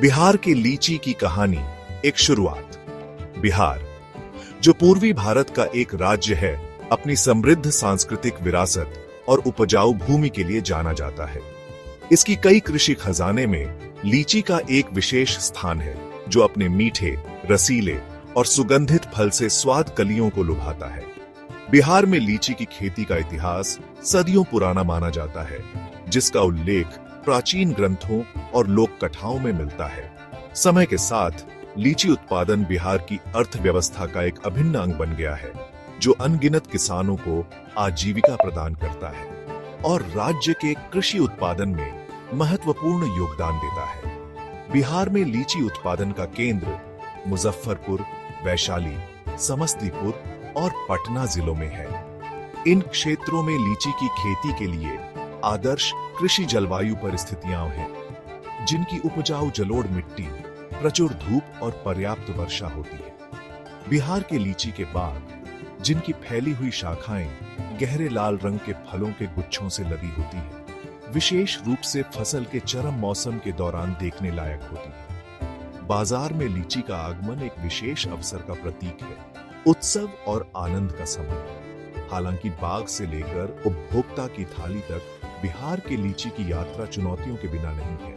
बिहार की लीची की कहानी। एक शुरुआत। बिहार, जो पूर्वी भारत का एक राज्य है, अपनी समृद्ध सांस्कृतिक विरासत और उपजाऊ भूमि के लिए जाना जाता है। इसकी कई कृषि खजाने में लीची का एक विशेष स्थान है, जो अपने मीठे, रसीले और सुगंधित फल से स्वाद कलियों को लुभाता है। बिहार में लीची की खेती का इतिहास सदियों पुराना माना जाता है, जिसका उल्लेख प्राचीन ग्रंथों और लोक कथाओं में मिलता है। समय के साथ लीची उत्पादन बिहार की अर्थव्यवस्था का एक अभिन्न अंग बन गया है, जो अनगिनत किसानों को आजीविका प्रदान करता है और राज्य के कृषि उत्पादन में महत्वपूर्ण योगदान देता है। बिहार में लीची उत्पादन का केंद्र मुजफ्फरपुर, वैशाली, समस्तीपुर और पटना जिलों में है। इन क्षेत्रों में लीची की खेती के लिए आदर्श कृषि जलवायु परिस्थितियां हैं, जिनकी उपजाऊ जलोढ़ मिट्टी, प्रचुर धूप और पर्याप्त वर्षा होती है। बिहार के लीची के बाग, जिनकी फैली हुई शाखाएं गहरे लाल रंग के फलों के गुच्छों से लदी होती है, विशेष रूप से फसल के चरम मौसम के दौरान देखने लायक होती है। बाजार में लीची का आगमन एक विशेष अवसर का प्रतीक है, उत्सव और आनंद का समय। हालांकि बाग से लेकर उपभोक्ता की थाली तक बिहार के लीची की यात्रा चुनौतियों के बिना नहीं है।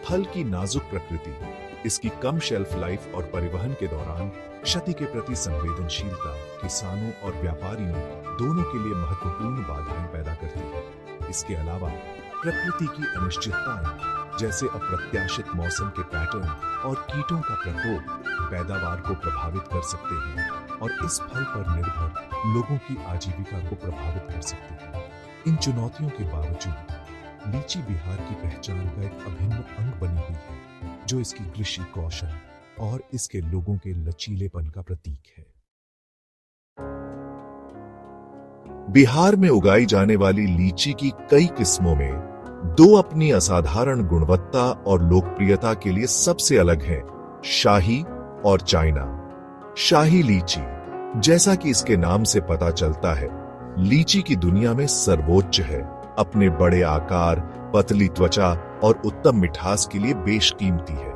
फल की नाजुक प्रकृति, इसकी कम शेल्फ लाइफ और परिवहन के दौरान क्षति के प्रति संवेदनशीलता किसानों और व्यापारियों दोनों के लिए महत्वपूर्ण बाधाएं पैदा करती है। इसके अलावा प्रकृति की अनिश्चितताएं, जैसे अप्रत्याशित मौसम के पैटर्न और कीटों का प्रकोप, पैदावार को प्रभावित कर सकते हैं और इस फल पर निर्भर लोगों की आजीविका को प्रभावित कर सकते हैं। इन चुनौतियों के बावजूद लीची बिहार की पहचान का एक अभिन्न अंग बनी हुई है, जो इसकी कृषि कौशल और इसके लोगों के लचीलेपन का प्रतीक है। बिहार में उगाई जाने वाली लीची की कई किस्मों में दो अपनी असाधारण गुणवत्ता और लोकप्रियता के लिए सबसे अलग हैं, शाही और चाइना। शाही लीची, जैसा कि इसके नाम से पता चलता है, लीची की दुनिया में सर्वोच्च है। अपने बड़े आकार, पतली त्वचा और उत्तम मिठास के लिए बेशकीमती है।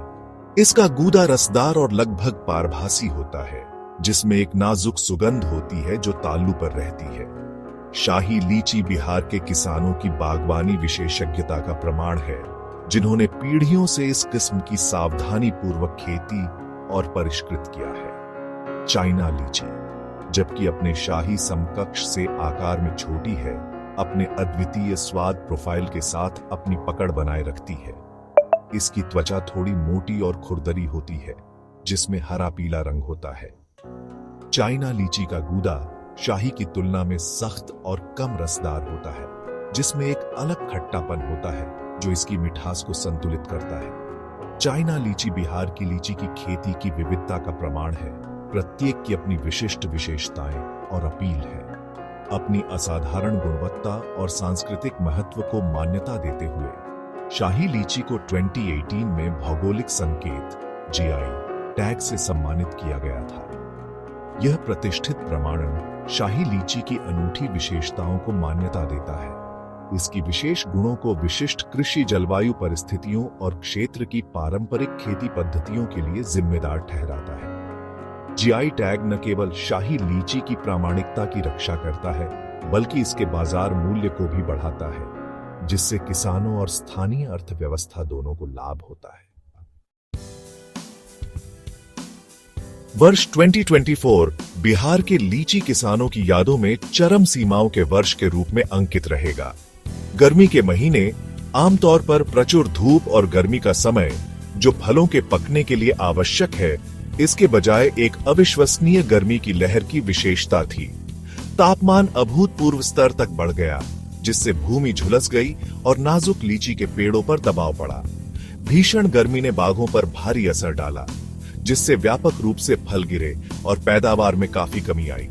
इसका गूदा रसदार और लगभग पारभासी होता है, जिसमें एक नाजुक सुगंध होती है जो तालू पर रहती है। शाही लीची बिहार के किसानों की बागवानी विशेषज्ञता का प्रमाण है, जिन्होंने पीढ़ियों से इस किस्म की सावधानी पूर्वक खेती और परिष्कृत किया है। चाइना लीची, जबकि अपने शाही समकक्ष से आकार में छोटी है, अपने अद्वितीय स्वाद प्रोफाइल के साथ अपनी पकड़ बनाए रखती है। इसकी त्वचा थोड़ी मोटी और खुरदरी होती है, जिसमें हरा पीला रंग होता है। चाइना लीची का गूदा शाही की तुलना में सख्त और कम रसदार होता है, जिसमें एक अलग खट्टापन होता है जो इसकी मिठास को संतुलित करता है। चाइना लीची बिहार की लीची की खेती की विविधता का प्रमाण है। प्रत्येक की अपनी विशिष्ट विशेषताएं और अपील है। अपनी असाधारण गुणवत्ता और सांस्कृतिक महत्व को मान्यता देते हुए शाही लीची को 2018 में भौगोलिक संकेत जीआई टैग से सम्मानित किया गया था। यह प्रतिष्ठित प्रमाणन शाही लीची की अनूठी विशेषताओं को मान्यता देता है। इसकी विशेष गुणों को विशिष्ट कृषि जलवायु परिस्थितियों और क्षेत्र की पारंपरिक खेती पद्धतियों के लिए जिम्मेदार ठहराता है। जीआई टैग न केवल शाही लीची की प्रामाणिकता की रक्षा करता है, बल्कि इसके बाजार मूल्य को भी बढ़ाता है, जिससे किसानों और स्थानीय अर्थव्यवस्था दोनों को लाभ होता है। वर्ष 2024 बिहार के लीची किसानों की यादों में चरम सीमाओं के वर्ष के रूप में अंकित रहेगा। गर्मी के महीने, आमतौर पर प्रचुर धूप और गर्मी का समय, जो फलों के पकने के लिए आवश्यक है, इसके बजाय एक अविश्वसनीय गर्मी की लहर की विशेषता थी। तापमान अभूतपूर्व स्तर तक बढ़ गया, जिससे भूमि झुलस गई और नाजुक लीची के पेड़ों पर दबाव पड़ा। भीषण गर्मी ने बागों पर भारी असर डाला, जिससे व्यापक रूप से फल गिरे और पैदावार में काफी कमी आई।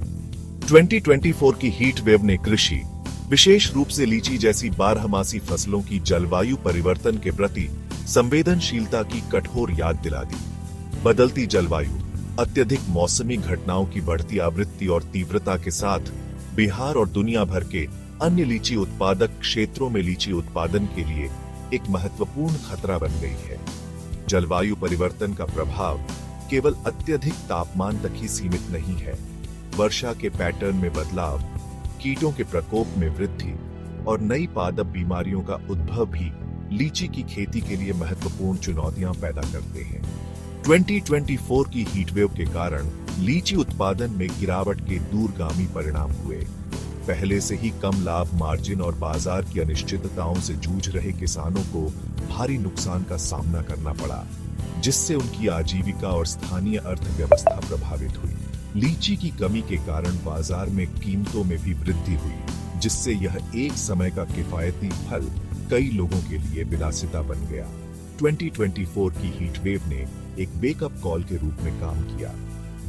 2024 की हीट वेव ने कृषि, विशेष रूप से लीची जैसी बारहमासी फसलों की जलवायु परिवर्तन के प्रति संवेदनशीलता की कठोर याद दिला दी। बदलती जलवायु, अत्यधिक मौसमी घटनाओं की बढ़ती आवृत्ति और तीव्रता के साथ बिहार और दुनिया भर के अन्य लीची उत्पादक क्षेत्रों में लीची उत्पादन के लिए एक महत्वपूर्ण खतरा बन गई है। जलवायु परिवर्तन का प्रभाव केवल अत्यधिक तापमान तक ही सीमित नहीं है। वर्षा के पैटर्न में बदलाव, कीटों के प्रकोप में वृद्धि और नई पादप बीमारियों का उद्भव भी लीची की खेती के लिए महत्वपूर्ण चुनौतियां पैदा करते हैं। 2024 की हीटवेव के कारण लीची उत्पादन में गिरावट के दूरगामी परिणाम हुए। पहले से ही कम लाभ मार्जिन और बाजार की अनिश्चितताओं से जूझ रहे किसानों को भारी नुकसान का सामना करना पड़ा, जिससे उनकी आजीविका और स्थानीय अर्थव्यवस्था प्रभावित हुई। लीची की कमी के कारण बाजार में कीमतों में भी वृद्धि हुई, जिससे यह एक समय का किफायती फल कई लोगों के लिए विलासिता बन गया। 2024 की हीटवेव ने एक वेकअप कॉल के रूप में काम किया।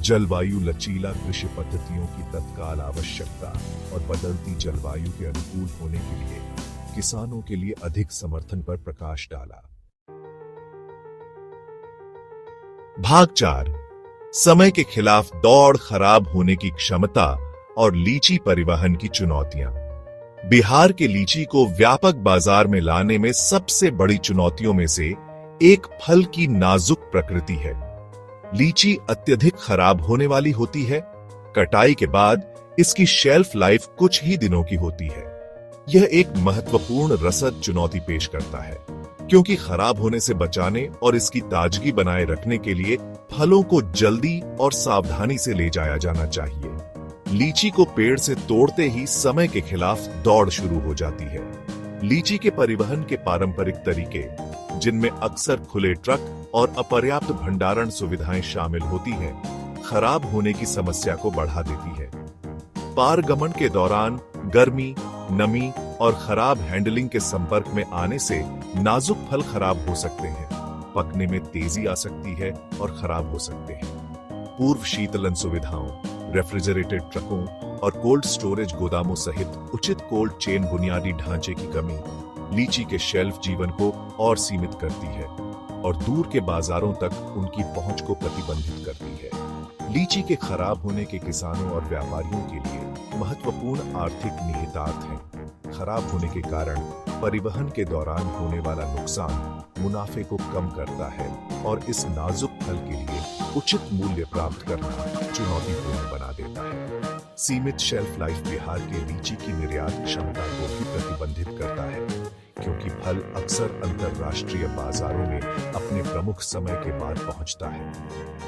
जलवायु लचीला कृषि पद्धतियों की तत्काल आवश्यकता और बदलती जलवायु के अनुकूल होने के लिए किसानों के लिए अधिक समर्थन पर प्रकाश डाला। भाग 4, समय के खिलाफ दौड़, खराब होने की क्षमता और लीची परिवहन की चुनौतियां। बिहार के लीची को व्यापक बाजार में लाने में सबसे बड़ी चुनौतियों में से एक फल की नाजुक प्रकृति है। लीची अत्यधिक खराब होने वाली होती है। कटाई के बाद इसकी शेल्फ लाइफ कुछ ही दिनों की होती है। यह एक महत्वपूर्ण रसद चुनौती पेश करता है, क्योंकि खराब होने से बचाने और इसकी ताजगी बनाए रखने के लिए फलों को जल्दी और सावधानी से ले जाया जाना चाहिए। लीची को पेड़ से तोड़ते ही समय के खिलाफ दौड़ शुरू हो जाती है। लीची के परिवहन के पारंपरिक तरीके, जिनमें अक्सर खुले ट्रक और अपर्याप्त भंडारण सुविधाएं शामिल होती हैं, खराब होने की समस्या को बढ़ा देती है। पारगमन के दौरान गर्मी, नमी और खराब हैंडलिंग के संपर्क में आने से नाजुक फल खराब हो सकते हैं, पकने में तेजी आ सकती है और खराब हो सकते हैं। पूर्व शीतलन सुविधाओं, रेफ्रिजरेटेड ट्रकों और कोल्ड स्टोरेज गोदामों सहित उचित कोल्ड चेन बुनियादी ढांचे की कमी लीची के शेल्फ जीवन को और सीमित करती है और दूर के बाजारों तक उनकी पहुंच को प्रतिबंधित करती है। लीची के खराब होने के किसानों और व्यापारियों के लिए महत्वपूर्ण आर्थिक निहितार्थ हैं। खराब होने के कारण परिवहन के दौरान होने वाला नुकसान मुनाफे को कम करता है और इस नाजुक फल के लिए उचित मूल्य प्राप्त करना चुनौतीपूर्ण बना देता है। सीमित शेल्फ लाइफ बिहार के लीची की निर्यात क्षमता को भी प्रतिबंधित करता है, क्योंकि फल अक्सर अंतरराष्ट्रीय बाजारों में अपने प्रमुख समय के बाद पहुंचता है,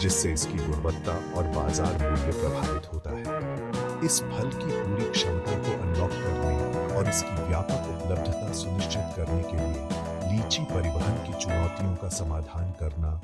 जिससे इसकी गुणवत्ता और बाजार मूल्य प्रभावित होता है। इस फल की पूरी क्षमता को अनलॉक करने और इसकी व्यापक उपलब्धता सुनिश्चित करने के लिए लीची परिवहन की चुनौतियों का समाधान करना